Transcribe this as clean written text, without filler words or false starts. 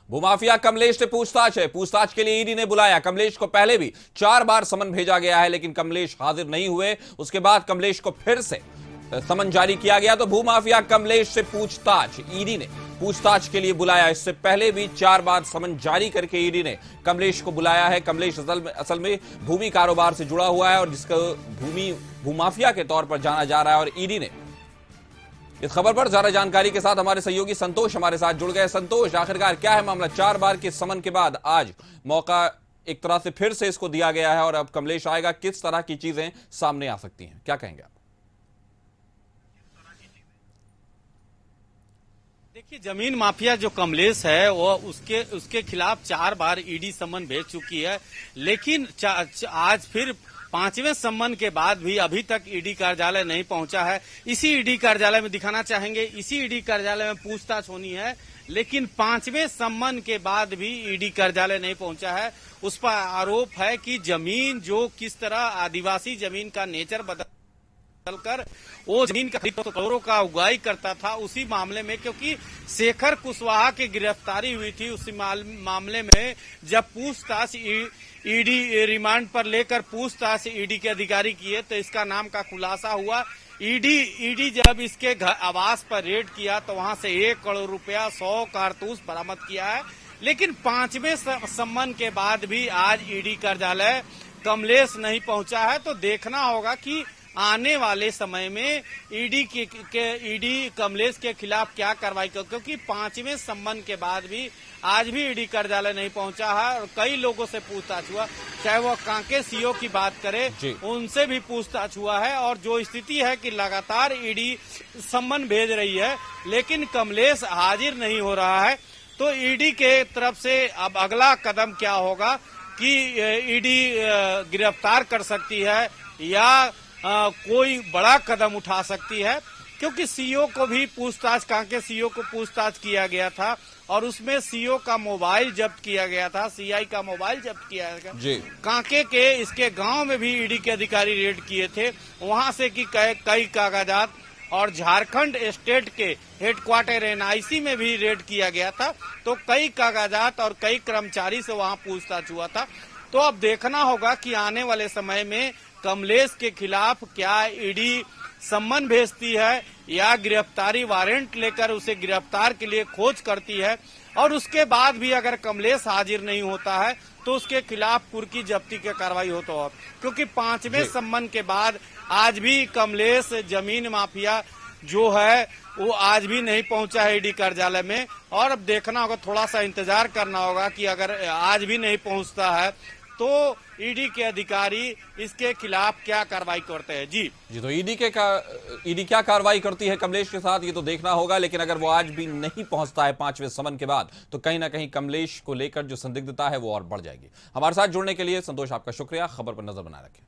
भूमाफिया कमलेश से पूछताछ है। पूछताछ के लिए ईडी ने बुलाया। कमलेश को पहले भी 4 बार समन भेजा गया है, लेकिन कमलेश हाजिर नहीं हुए। उसके बाद कमलेश को फिर से समन जारी किया गया। तो भूमाफिया कमलेश से पूछताछ, ईडी ने पूछताछ के लिए बुलाया। इससे पहले भी 4 बार समन जारी करके ईडी ने कमलेश को बुलाया है। कमलेश असल में भूमि कारोबार से जुड़ा हुआ है और जिसको भूमाफिया के तौर पर जाना जा रहा है। और ईडी ने इस खबर पर ज्यादा जानकारी के साथ हमारे सहयोगी संतोष हमारे साथ जुड़ गए। संतोष, आखिरकार क्या है मामला? 4 बार के समन के बाद आज मौका एक तरह से फिर से इसको दिया गया है और अब कमलेश आएगा। किस तरह की चीजें सामने आ सकती हैं, क्या कहेंगे आप? देखिए, जमीन माफिया जो कमलेश है वो उसके खिलाफ 4 बार ईडी समन भेज चुकी है, लेकिन आज फिर 5वें सम्मन के बाद भी अभी तक ईडी कार्यालय नहीं पहुंचा है। इसी ईडी कार्यालय में दिखाना चाहेंगे, इसी ईडी कार्यालय में पूछताछ होनी है, लेकिन 5वें सम्मन के बाद भी ईडी कार्यालय नहीं पहुंचा है। उस पर आरोप है कि जमीन जो किस तरह आदिवासी जमीन का नेचर बदलकर वो जमीन का करोड़ों का उगाई करता था, उसी मामले में, क्योंकि शेखर कुशवाहा की गिरफ्तारी हुई थी, उसी मामले में जब पूछताछ ईडी रिमांड पर लेकर पूछताछ ईडी के अधिकारी किए तो इसका नाम का खुलासा हुआ। ईडी जब इसके आवास पर रेड किया तो वहां से 1 करोड़ रुपया 100 कारतूस बरामद किया है। लेकिन 5वें सम्मन के बाद भी आज ईडी कार्यालय कमलेश नहीं पहुंचा है। तो देखना होगा कि आने वाले समय में ईडी कमलेश के खिलाफ क्या कार्रवाई कर, क्योंकि 5वें सम्मन के बाद भी आज भी ईडी कार्यालय नहीं पहुंचा है। और कई लोगों से पूछताछ हुआ, चाहे वो कांके सीओ की बात करे, उनसे भी पूछताछ हुआ है। और जो स्थिति है कि लगातार ईडी सम्मन भेज रही है, लेकिन कमलेश हाजिर नहीं हो रहा है। तो ईडी के तरफ से अब अगला कदम क्या होगा कि ईडी गिरफ्तार कर सकती है या कोई बड़ा कदम उठा सकती है, क्योंकि सीईओ को भी पूछताछ, कांके सीईओ को पूछताछ किया गया था और उसमें सीईओ का मोबाइल जब्त किया गया था, सीआई का मोबाइल जब्त किया गया। कांके के इसके गांव में भी ईडी के अधिकारी रेड किए थे, वहां से कि कई कागजात, और झारखंड स्टेट के हेडक्वार्टर एनआईसी में भी रेड किया गया था, तो कई कागजात और कई कर्मचारी से वहां पूछताछ हुआ था। तो अब देखना होगा कि आने वाले समय में कमलेश के खिलाफ क्या ईडी सम्मन भेजती है या गिरफ्तारी वारंट लेकर उसे गिरफ्तार के लिए खोज करती है। और उसके बाद भी अगर कमलेश हाजिर नहीं होता है तो उसके खिलाफ कुर्की जब्ती की कार्रवाई हो, तो क्योंकि 5वें सम्मन के बाद आज भी कमलेश जमीन माफिया जो है वो आज भी नहीं पहुंचा है ईडी कार्यालय में। और अब देखना होगा, थोड़ा सा इंतजार करना होगा कि अगर आज भी नहीं पहुंचता है तो ईडी के अधिकारी इसके खिलाफ क्या कार्रवाई करते हैं। जी, तो ईडी क्या कार्रवाई करती है कमलेश के साथ, ये तो देखना होगा। लेकिन अगर वो आज भी नहीं पहुंचता है 5वें समन के बाद, तो कहीं ना कहीं कमलेश को लेकर जो संदिग्धता है वो और बढ़ जाएगी। हमारे साथ जुड़ने के लिए संतोष आपका शुक्रिया। खबर पर नजर बनाए रखें।